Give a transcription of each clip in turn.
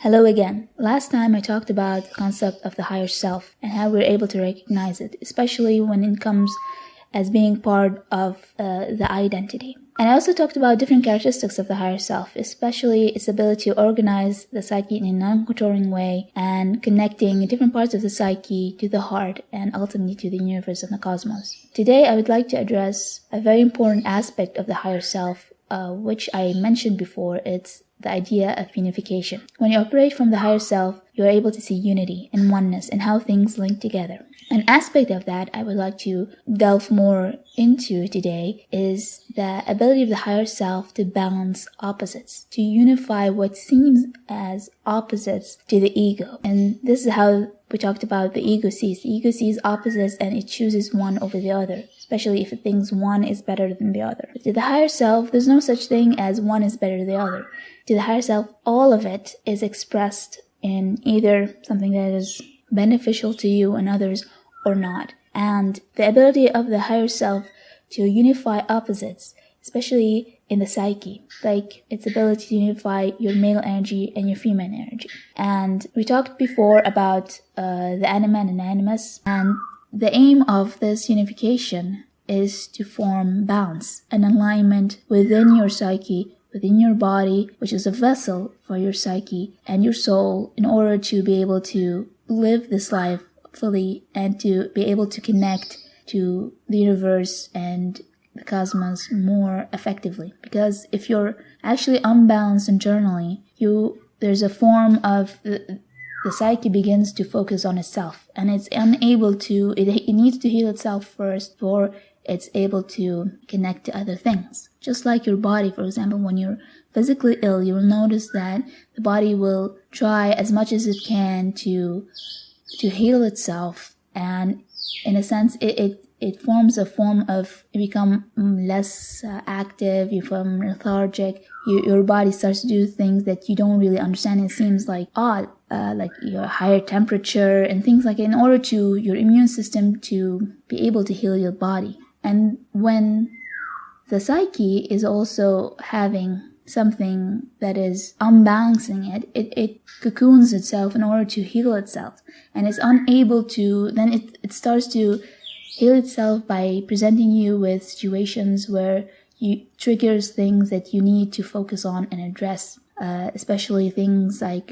Hello again. Last time I talked about the concept of the higher self and how we're able to recognize it, especially when it comes as being part of the identity. And I also talked about different characteristics of the higher self, especially its ability to organize the psyche in a non-controlling way and connecting different parts of the psyche to the heart and ultimately to the universe and the cosmos. Today I would like to address a very important aspect of the higher self, which I mentioned before. It's the idea of unification. When you operate from the higher self, you are able to see unity and oneness and how things link together. An aspect of that I would like to delve more into today is the ability of the higher self to balance opposites, to unify what seems as opposites to the ego. And this is how we talked about the ego sees. The ego sees opposites and it chooses one over the other, especially if it thinks one is better than the other. But to the higher self, there's no such thing as one is better than the other. To the higher self, all of it is expressed in either something that is beneficial to you and others or not. And the ability of the higher self to unify opposites, especially in the psyche, like its ability to unify your male energy and your female energy. And we talked before about the anima and animus, and the aim of this unification is to form balance and alignment within your psyche, within your body, which is a vessel for your psyche and your soul, in order to be able to live this life fully and to be able to connect to the universe and the cosmos more effectively. Because if you're actually unbalanced internally, there's a form of the psyche begins to focus on itself, and it's unable to, it needs to heal itself first before it's able to connect to other things. Just like your body, for example, when you're physically ill, you will notice that the body will try as much as it can to heal itself, and in a sense it forms a form of, you become less active, you become lethargic, your body starts to do things that you don't really understand. It seems like odd, like your higher temperature and things like that, in order to your immune system to be able to heal your body. And when the psyche is also having something that is unbalancing it cocoons itself in order to heal itself, and it's unable to, then it starts to heal itself by presenting you with situations where you triggers things that you need to focus on and address, especially things like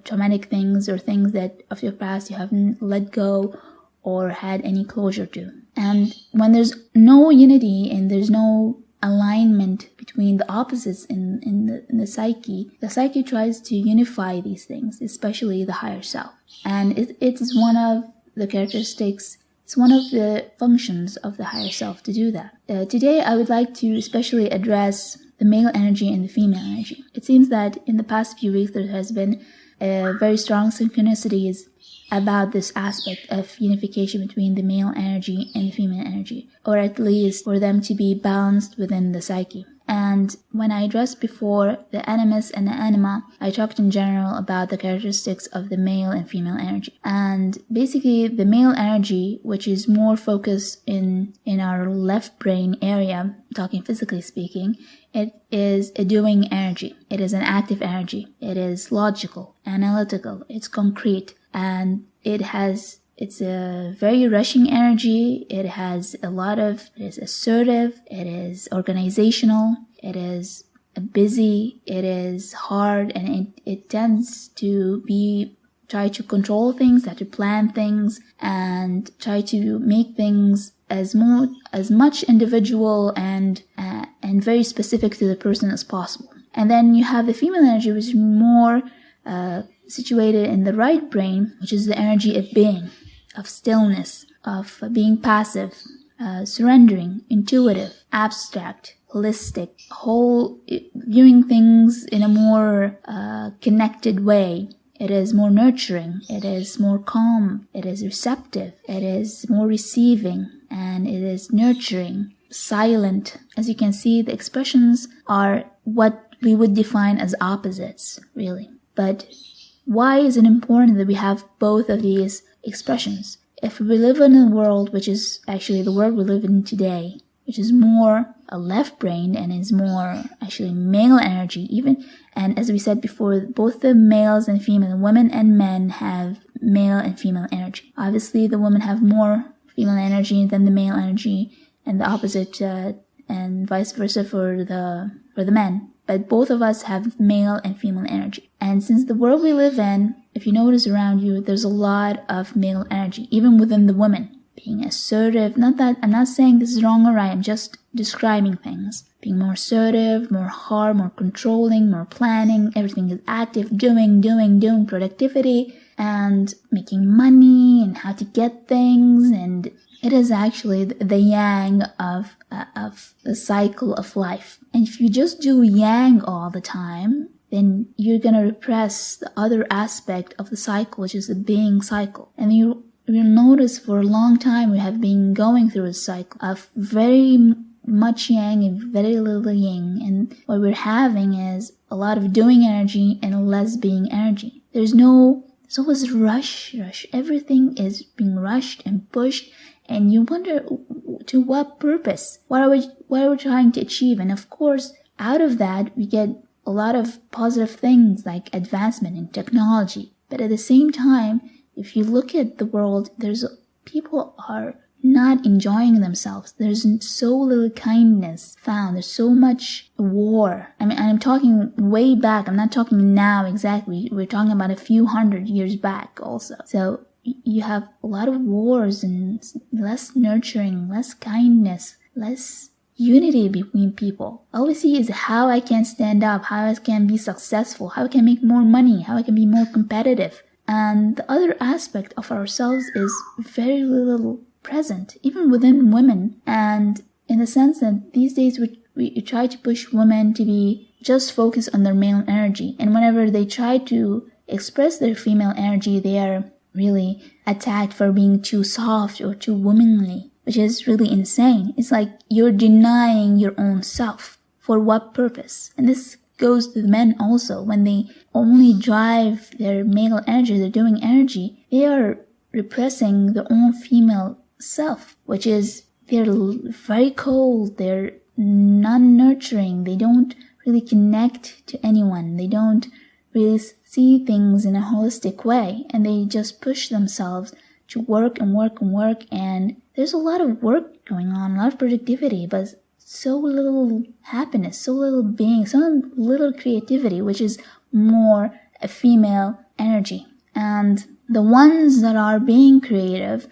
traumatic things or things that of your past you haven't let go or had any closure to. And when there's no unity and there's no alignment between the opposites in the psyche tries to unify these things, especially the higher self. And it is one of the characteristics, it's one of the functions of the higher self to do that. Today I would like to especially address the male energy and the female energy. It seems that in the past few weeks there has been very strong synchronicities about this aspect of unification between the male energy and the female energy, or at least for them to be balanced within the psyche. And when I addressed before the animus and the anima, I talked in general about the characteristics of the male and female energy. And basically the male energy, which is more focused in our left brain area, talking physically speaking, it is a doing energy. It is an active energy. It is logical, analytical, it's concrete, and it's a very rushing energy. It is assertive, it is organizational, it is busy, it is hard, and it tends to try to control things, try to plan things, and try to make things as much individual and very specific to the person as possible. And then you have the female energy, which is more situated in the right brain, which is the energy of being, of stillness, of being passive, surrendering, intuitive, abstract, holistic, viewing things in a more connected way. It is more nurturing, it is more calm, it is receptive, it is more receiving, and it is nurturing, silent. As you can see, the expressions are what we would define as opposites, really. But why is it important that we have both of these expressions? If we live in a world which is actually the world we live in today, which is more left-brained and is more actually male energy even. And as we said before, both the males and female, women and men have male and female energy. Obviously, the women have more female energy than the male energy, and the opposite, and vice versa for the men. But both of us have male and female energy. And since the world we live in, if you notice around you, there's a lot of male energy, even within the women. Being assertive, not that I'm not saying this is wrong or right, I'm just describing things. Being more assertive, more hard, more controlling, more planning, everything is active, doing, productivity, and making money, and how to get things, and it is actually the yang of the cycle of life. And if you just do yang all the time, then you're gonna repress the other aspect of the cycle, which is the being cycle. And you'll notice for a long time we have been going through a cycle of very much yang and very little yin. And what we're having is a lot of doing energy and less being energy. There's always rush. Everything is being rushed and pushed. And you wonder, to what purpose? What are we trying to achieve? And of course, out of that, we get a lot of positive things like advancement in technology. But at the same time, if you look at the world, people are not enjoying themselves. There's so little kindness found. There's so much war. I mean, I'm talking way back. I'm not talking now exactly. We're talking about a few 100 years back also. So you have a lot of wars and less nurturing, less kindness, less unity between people. All we see is how I can stand up, how I can be successful, how I can make more money, how I can be more competitive. And the other aspect of ourselves is very little present, even within women. And in the sense that these days we try to push women to be just focused on their male energy. And whenever they try to express their female energy, they are really attacked for being too soft or too womanly, which is really insane. It's like you're denying your own self. For what purpose? And this goes to the men also. When they only drive their male energy, their doing energy, they are repressing their own female self, which is they're very cold, they're non-nurturing, they don't really connect to anyone, they don't really see things in a holistic way, and they just push themselves to work, and there's a lot of work going on, a lot of productivity, but so little happiness, so little being, so little creativity, which is more a female energy. And the ones that are being creative,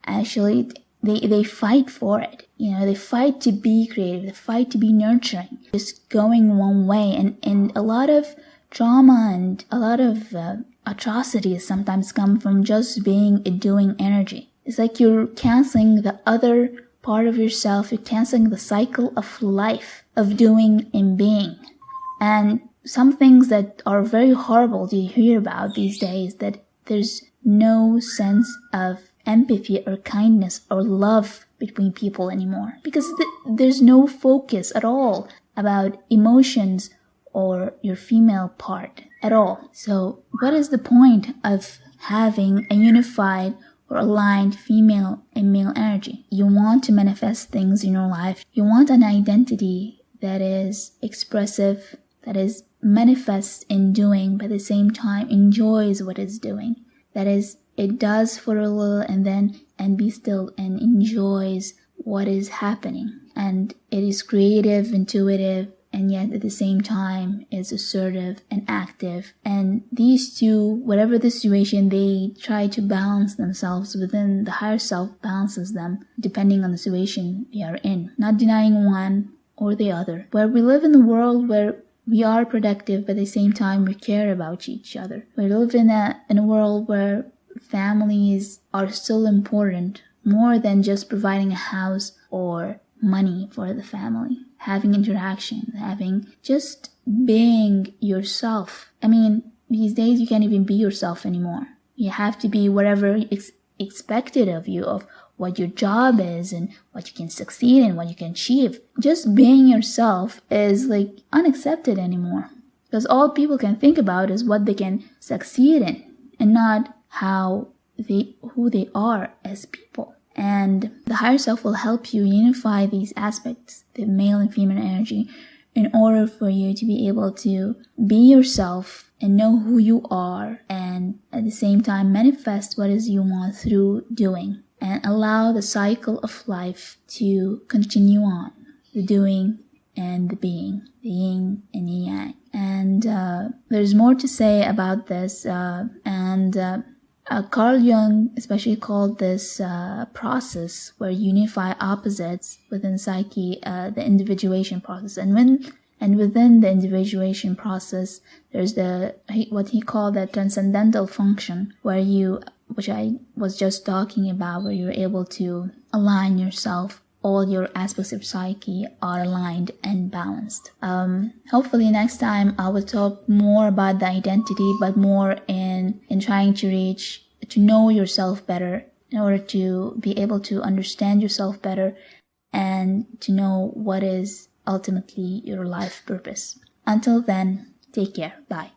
actually, they fight for it. They fight to be creative, they fight to be nurturing, just going one way. And a lot of trauma and a lot of atrocities sometimes come from just being a doing energy. It's like you're canceling the other part of yourself, you're canceling the cycle of life, of doing and being. And some things that are very horrible to hear about these days, that there's no sense of empathy or kindness or love between people anymore, because there's no focus at all about emotions or your female part at all. So what is the point of having a unified or aligned female and male energy? You want to manifest things in your life. You want an identity that is expressive, that is manifest in doing, but at the same time enjoys what it's doing. That is, it does for a little and be still and enjoys what is happening. And it is creative, intuitive, and yet at the same time is assertive and active. And these two, whatever the situation, they try to balance themselves within. The higher self balances them depending on the situation we are in, not denying one or the other. Where we live in a world where we are productive, but at the same time we care about each other. We live in a world where families are still important, more than just providing a house or money for the family. Having interaction, having just being yourself. I mean, these days you can't even be yourself anymore. You have to be whatever is expected of you, of what your job is and what you can succeed in, what you can achieve. Just being yourself is like unaccepted anymore, because all people can think about is what they can succeed in and not who they are as people. And the higher self will help you unify these aspects, the male and female energy, in order for you to be able to be yourself and know who you are, and at the same time manifest what is you want through doing, and allow the cycle of life to continue on, the doing and the being, the yin and the yang. And there's more to say about this, Carl Jung especially called this process where you unify opposites within psyche the individuation process. And within the individuation process, there's what he called the transcendental function, which I was just talking about, where you're able to align yourself. All your aspects of psyche are aligned and balanced. Hopefully next time I will talk more about the identity, but more in trying to know yourself better, in order to be able to understand yourself better and to know what is ultimately your life purpose. Until then, take care. Bye.